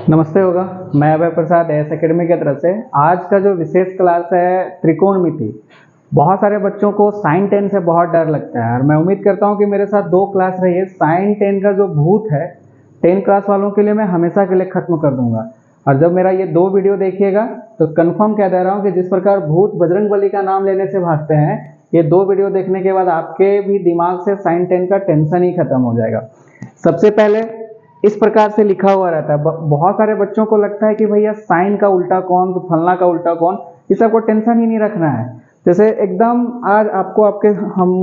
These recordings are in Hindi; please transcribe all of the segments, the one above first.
नमस्ते होगा। मैं अभय प्रसाद एस एकेडमी की तरफ से आज का जो विशेष क्लास है त्रिकोणमिति। बहुत सारे बच्चों को साइन 10 से बहुत डर लगता है और मैं उम्मीद करता हूं कि मेरे साथ 2 क्लास रही है। साइन 10 का जो भूत है 10 क्लास वालों के लिए मैं हमेशा के लिए खत्म कर दूंगा। और जब मेरा ये 2 वीडियो देखिएगा तो कंफर्म कह दे रहा हूँ कि जिस प्रकार भूत बजरंगबली का नाम लेने से भागते हैं, ये 2 वीडियो देखने के बाद आपके भी दिमाग से साइन 10 का टेंशन ही खत्म हो जाएगा। सबसे पहले इस प्रकार से लिखा हुआ रहता है। बहुत सारे बच्चों को लगता है कि भैया साइन का उल्टा कौन, तो फलना का उल्टा कौन, इस सबको टेंशन ही नहीं रखना है। जैसे एकदम आज आपको हम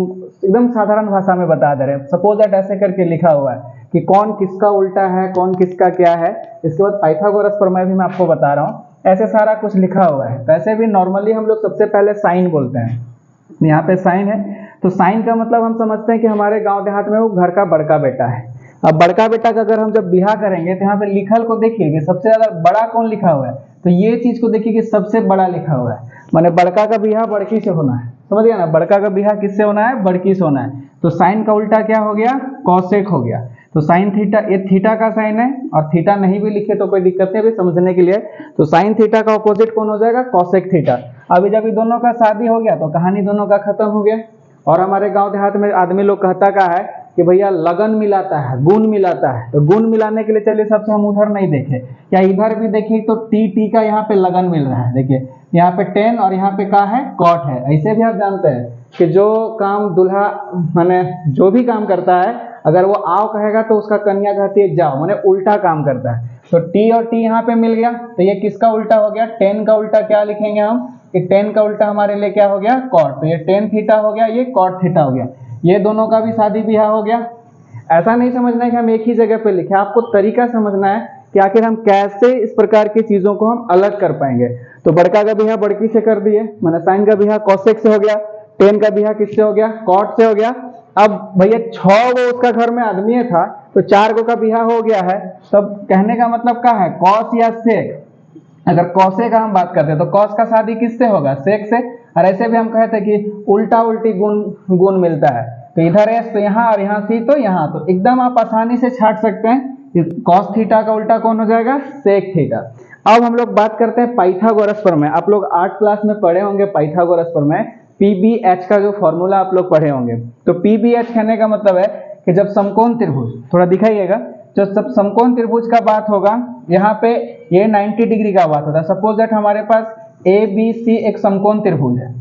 एकदम साधारण भाषा में बता दे रहे हैं। सपोज दैट ऐसे करके लिखा हुआ है कि कौन किसका उल्टा है, कौन किसका क्या है। इसके बाद पाइथागोरस प्रमेय भी मैं आपको बता रहा हूँ। ऐसे सारा कुछ लिखा हुआ है। वैसे भी नॉर्मली हम लोग सबसे पहले साइन बोलते हैं। यहाँ पे साइन है तो साइन का मतलब हम समझते हैं कि हमारे गाँव देहात में वो घर का बड़का बेटा है। अब बड़का बेटा का अगर हम जब बिहा करेंगे तो यहाँ पे लिखल को देखिए कि सबसे ज्यादा बड़ा कौन लिखा हुआ है, तो ये चीज को देखिए कि सबसे बड़ा लिखा हुआ है। माने बड़का का बिहा बड़की से होना है। समझ गया ना, बड़का का बिहा किससे होना है, बड़की से होना है। तो साइन का उल्टा क्या हो गया, कॉसेक हो गया। तो साइन थीटा, ये थीटा का साइन है और थीटा नहीं भी लिखे तो कोई दिक्कत नहीं, अभी समझने के लिए। तो साइन थीटा का ऑपोजिट कौन हो जाएगा, कॉसेक थीटा। अभी जब इन दोनों का शादी हो गया तो कहानी दोनों का खत्म हो गया। और हमारे गांव देहात में आदमी लोग कहता का है कि भैया लगन मिलाता है, गुण मिलाता है। तो गुण मिलाने के लिए चलिए सबसे हम उधर नहीं देखे, क्या इधर भी देखिए तो टी का यहाँ पे लगन मिल रहा है। देखिए यहाँ पे 10 और यहाँ पे क्या है, कॉट है। ऐसे भी आप जानते हैं कि जो काम दूल्हा माने जो भी काम करता है, अगर वो आओ कहेगा तो उसका कन्या कहती है जाओ, माने उल्टा काम करता है। तो टी और टी यहाँ पे मिल गया तो ये किसका उल्टा हो गया, 10 का उल्टा क्या लिखेंगे हम कि 10 का उल्टा हमारे लिए क्या हो गया, कॉट। तो ये 10 थीटा हो गया, ये कॉट थीटा हो गया। ये दोनों का भी शादी ब्याह हो गया। ऐसा नहीं समझना है कि हम एक ही जगह पे लिखे, आपको तरीका समझना है कि आखिर हम कैसे इस प्रकार की चीजों को हम अलग कर पाएंगे। तो बड़का का बिहा बड़की से कर दिए, माने साइन का बिहा कॉसेक से हो गया, 10 का बिहा किससे हो गया, कॉट से हो गया। अब भैया 6 वो उसका घर में आदमी था तो 4 को का बिहा हो गया है। तब कहने का मतलब क्या है, कॉस या सेक। अगर कॉसे का हम बात करते हैं तो कॉस का शादी किससे होगा, सेक से। और ऐसे भी हम कहते हैं कि उल्टा उल्टी गुण मिलता है। तो इधर एस तो यहाँ और यहाँ सी तो यहाँ, तो एकदम आप आसानी से छाट सकते हैं। कॉस थीटा का उल्टा कौन हो जाएगा, सेक थीटा। अब हम लोग बात करते हैं पाइथागोरस प्रमेय। आप लोग 8 क्लास में पढ़े होंगे पाइथागोरस प्रमेय। PBH का जो फॉर्मूला आप लोग पढ़े होंगे। तो PBH कहने का मतलब है कि जब समकोण त्रिभुज, थोड़ा दिखाइएगा, जब सब समकोण त्रिभुज का बात होगा, यहाँ पे ये 90 डिग्री का बात होता है। सपोज दैट हमारे पास ABC एक समकोण त्रिभुज है।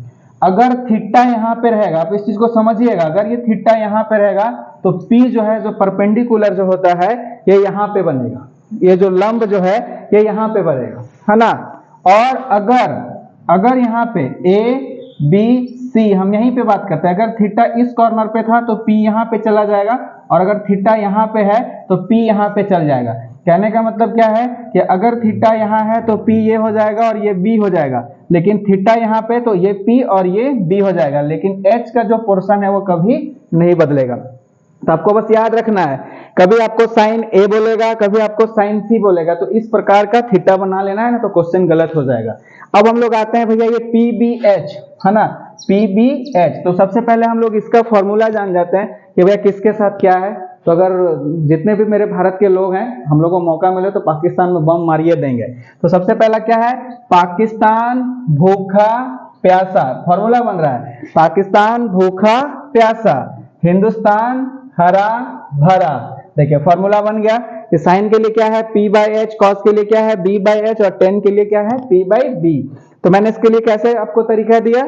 अगर थीटा यहाँ पे रहेगा, आप इस चीज को समझिएगा, अगर ये थीटा यहाँ पे रहेगा तो P जो है, जो परपेंडिकुलर जो होता है, ये यहाँ पे बनेगा। ये जो लंब जो है ये यहाँ पे बनेगा, है ना। और अगर यहाँ पे ABC, हम यहीं पे बात करते हैं, अगर थीटा इस कॉर्नर पे था तो P यहाँ पे चला जाएगा, और अगर थीटा यहाँ पे है तो P यहाँ पे चल जाएगा। कहने का मतलब क्या है कि अगर थीटा यहाँ है तो P ये हो जाएगा और ये B हो जाएगा, लेकिन थीटा यहाँ पे तो ये P और ये B हो जाएगा, लेकिन H का जो पोर्शन है वो कभी नहीं बदलेगा। तो आपको बस याद रखना है, कभी आपको साइन A बोलेगा, कभी आपको साइन C बोलेगा, तो इस प्रकार का थीटा बना लेना है ना, तो क्वेश्चन गलत हो जाएगा। अब हम लोग आते हैं भैया ये PBH है ना, PBH। तो सबसे पहले हम लोग इसका फॉर्मूला जान जाते हैं कि भैया किसके साथ क्या है। तो अगर जितने भी मेरे भारत के लोग हैं, हम लोग को मौका मिले तो पाकिस्तान में बम मारिए देंगे। तो सबसे पहला क्या है, पाकिस्तान भूखा प्यासा। फॉर्मूला बन रहा है पाकिस्तान भूखा प्यासा, हिंदुस्तान हरा भरा। देखिए फॉर्मूला बन गया कि साइन के लिए क्या है P/H, कॉस के लिए क्या है B/H, और 10 के लिए क्या है P/B। तो मैंने इसके लिए कैसे आपको तरीका दिया,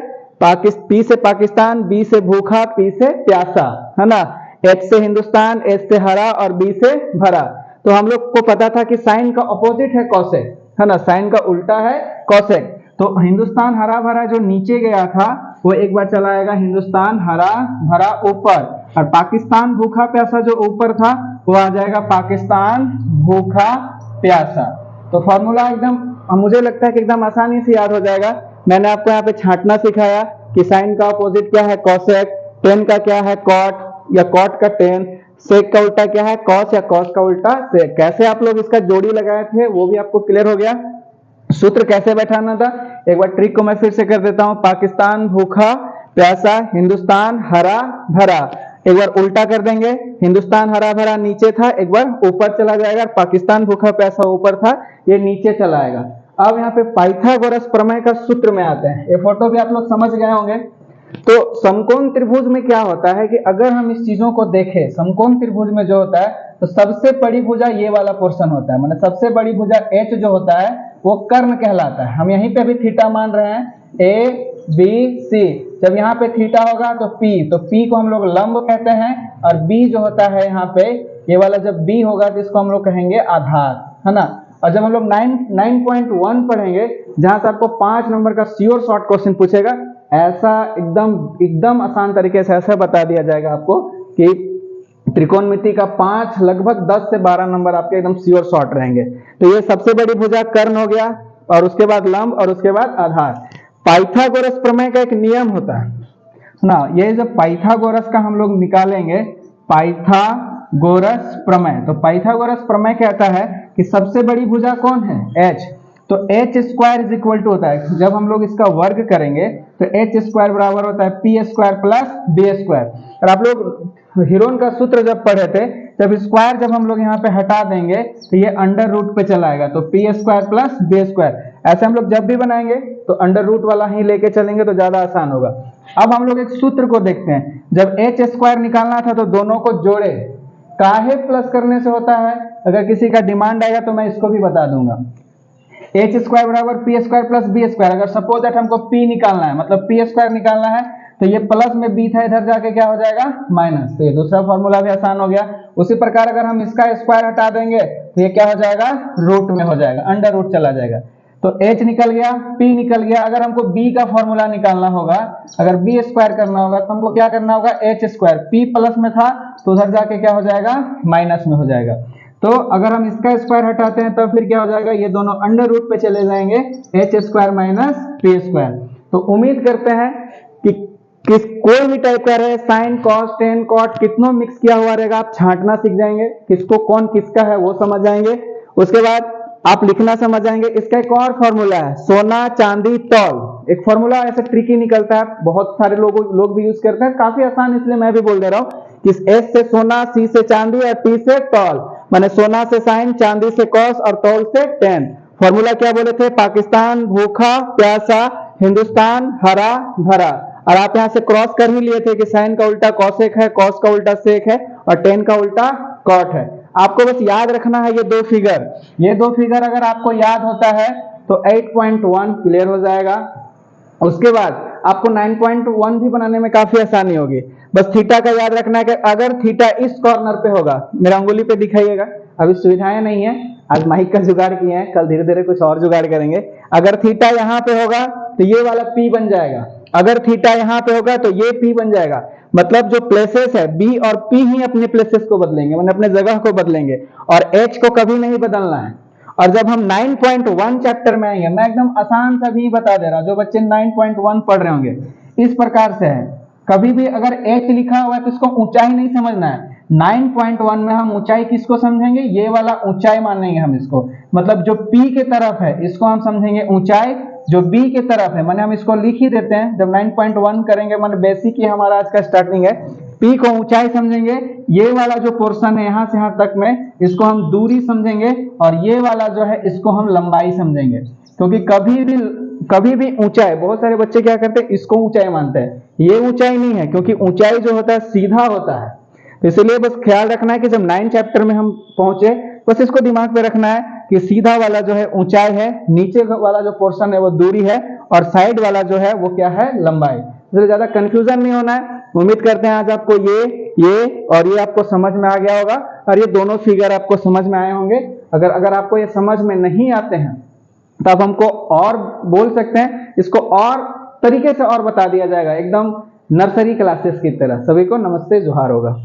P से पाकिस्तान, B से भूखा, P से प्यासा, है ना, H से हिंदुस्तान, H से हरा और B से भरा। तो हम लोग को पता था कि साइन का ऑपोजिट है कॉसेक, है ना, साइन का उल्टा है कॉसेक। तो हिंदुस्तान हरा भरा जो नीचे गया था वो एक बार चला आएगा हिंदुस्तान हरा भरा ऊपर, और पाकिस्तान भूखा प्यासा जो ऊपर था वो आ जाएगा पाकिस्तान भूखा प्यासा। तो फॉर्मूला एकदम मुझे लगता है कि एकदम आसानी से याद हो जाएगा। मैंने आपको यहाँ पे छांटना सिखाया कि साइन का अपोजिट क्या है कॉसेक, 10 का क्या है कॉट या कॉट का 10, सेक का उल्टा क्या है कॉस या कॉस का उल्टा सेक। कैसे आप लोग इसका जोड़ी लगाए थे वो भी आपको क्लियर हो गया। सूत्र कैसे बैठाना था, एक बार ट्रिक को मैं फिर से कर देता हूं। पाकिस्तान भूखा प्यासा, हिंदुस्तान हरा भरा। एक बार उल्टा कर देंगे, हिंदुस्तान हरा भरा नीचे था, एक बार ऊपर चला जाएगा, पाकिस्तान भूखा प्यासा ऊपर था, ये नीचे चला आएगा। अब यहाँ पे पाइथागोरस प्रमेय का सूत्र में आते हैं, ये फोटो भी आप लोग समझ गए होंगे। तो समकोण त्रिभुज में क्या होता है कि अगर हम इस चीजों को देखें, समकोण त्रिभुज में जो होता है तो सबसे बड़ी भुजा ये वाला पोर्शन होता है, मतलब सबसे बड़ी भुजा एच जो होता है वो कर्ण कहलाता है। हम यहीं पे भी थीटा मान रहे हैं, ए बी सी, जब यहाँ पे थीटा होगा तो पी को हम लोग लंब कहते हैं, और बी जो होता है यहाँ पे ये वाला जब बी होगा तो इसको हम लोग कहेंगे आधार, है ना। और जब हम लोग 9.1 पढ़ेंगे जहां से आपको 5 नंबर का श्योर शॉर्ट क्वेश्चन पूछेगा, ऐसा एकदम आसान तरीके से ऐसा बता दिया जाएगा आपको कि त्रिकोणमिति का 5 लगभग 10 से 12 नंबर आपके एकदम श्योर शॉर्ट रहेंगे। तो ये सबसे बड़ी भुजा कर्ण हो गया, और उसके बाद लंब, और उसके बाद आधार। पाइथागोरस प्रमेय का एक नियम होता है ना, ये जब पाइथागोरस का हम लोग निकालेंगे, पाइथागोरस प्रमेय, तो पाइथागोरस प्रमेय कहता है कि सबसे बड़ी भुजा कौन है, एच। तो h square is equal to होता है, जब हम लोग इसका वर्ग करेंगे तो एच स्क्वायर बराबर होता है p square plus b square. और आप लोग हीरोन का सूत्र जब पढ़े थे, जब स्क्वायर जब हम लोग यहाँ पे हटा देंगे तो ये अंडर रूट पे चला आएगा, तो p square plus b square. ऐसे हम लोग जब भी बनाएंगे तो अंडर रूट वाला ही लेके चलेंगे तो ज्यादा आसान होगा। अब हम लोग एक सूत्र को देखते हैं, जब एच स्क्वायर निकालना था तो दोनों को जोड़े, काहे प्लस करने से होता है, अगर किसी का डिमांड आएगा तो मैं इसको भी बता दूंगा। एच स्क्वायर बराबर p square plus b square, अगर सपोज दैट हमको पी निकालना है, मतलब पी स्क्वायर निकालना है, तो ये प्लस में बी था, इधर जाके क्या हो जाएगा माइनस, तो ये दूसरा फॉर्मूला भी आसान हो गया। उसी प्रकार अगर हम इसका स्क्वायर हटा देंगे तो ये क्या हो जाएगा, रूट में हो जाएगा, अंडर रूट चला जाएगा। तो h निकल गया, p निकल गया। अगर हमको b का फॉर्मूला निकालना होगा, अगर b स्क्वायर करना होगा तो हमको क्या करना होगा, h स्क्वायर, p प्लस में था तो उधर जाके क्या हो जाएगा, माइनस में हो जाएगा। तो अगर हम इसका स्क्वायर हटाते हैं तब फिर क्या हो जाएगा, ये दोनों अंडर रूट पे चले जाएंगे, h square minus p square. तो उम्मीद करते हैं कि कोई भी टाइप का रहे, साइन कॉस टेन कॉट कितनों मिक्स किया हुआ रहेगा, आप छांटना सीख जाएंगे, किसको कौन किसका है वो समझ जाएंगे। उसके बाद आप लिखना समझ जाएंगे। इसका एक और फॉर्मूला है, सोना चांदी तौल, एक फॉर्मूला ऐसे ट्रिकी निकलता है, बहुत सारे लोग भी यूज करते हैं, काफी आसान, इसलिए मैं भी बोल दे रहा हूँ कि एस से सोना, सी से चांदी और टी से तौल, माने सोना से साइन, चांदी से कॉस और तौल से टेन। फॉर्मूला क्या बोले थे, पाकिस्तान भूखा प्यासा, हिंदुस्तान हरा भरा। और आप यहाँ से क्रॉस कर ही लिए थे कि साइन का उल्टा कॉसेक है, कॉस का उल्टा सेक है और टेन का उल्टा कॉट है। आपको बस याद रखना है ये दो फिगर अगर आपको याद होता है तो 8.1 क्लियर हो जाएगा। उसके बाद आपको 9.1 भी बनाने में काफी आसानी होगी। बस थीटा का याद रखना है कि अगर थीटा इस कॉर्नर पे होगा, मेरा अंगुली पे दिखाइएगा, अभी सुविधाएं नहीं है, आज माइक का जुगाड़ किए हैं, कल धीरे धीरे कुछ और जुगाड़ करेंगे। अगर थीटा यहाँ पे होगा तो ये वाला P बन जाएगा, अगर थीटा यहाँ पे होगा तो ये P बन जाएगा। मतलब जो प्लेसेस है B और P ही अपने प्लेसेस को बदलेंगे, मतलब अपने जगह को बदलेंगे, और H को कभी नहीं बदलना है। और जब हम 9.1 चैप्टर में आएंगे, मैं एकदम आसान सा भी बता दे रहा हूं, जो बच्चे 9.1 पढ़ रहे होंगे, इस प्रकार से है, कभी भी अगर H लिखा हुआ है तो इसको ऊंचाई नहीं समझना है। 9.1 में हम ऊंचाई किसको समझेंगे, ये वाला ऊंचाई मानेंगे हम इसको, मतलब जो P के तरफ है इसको हम समझेंगे ऊंचाई, जो B के तरफ है, माने हम इसको लिख ही देते हैं, जब 9.1 करेंगे, माने बेसिक ही हमारा आज का स्टार्टिंग है, P को ऊंचाई समझेंगे, ये वाला जो पोर्शन है यहाँ से यहाँ तक में, इसको हम दूरी समझेंगे, और ये वाला जो है इसको हम लंबाई समझेंगे। क्योंकि कभी भी ऊंचाई, बहुत सारे बच्चे क्या करते हैं, इसको ऊंचाई मानते हैं, ये ऊंचाई नहीं है, क्योंकि ऊंचाई जो होता है सीधा होता है। तो इसलिए बस ख्याल रखना है कि जब 9 चैप्टर में हम पहुंचे, बस इसको दिमाग में रखना है कि सीधा वाला जो है ऊंचाई है, नीचे वाला जो पोर्शन है वो दूरी है, और साइड वाला जो है वो क्या है, लंबाई। इसलिए ज्यादा कंफ्यूजन नहीं होना है। उम्मीद करते हैं आज आपको ये और ये आपको समझ में आ गया होगा, और ये दोनों फिगर आपको समझ में आए होंगे। अगर आपको ये समझ में नहीं आते हैं तो आप हमको और बोल सकते हैं, इसको और तरीके से और बता दिया जाएगा, एकदम नर्सरी क्लासेस की तरह। सभी को नमस्ते, जोहार होगा।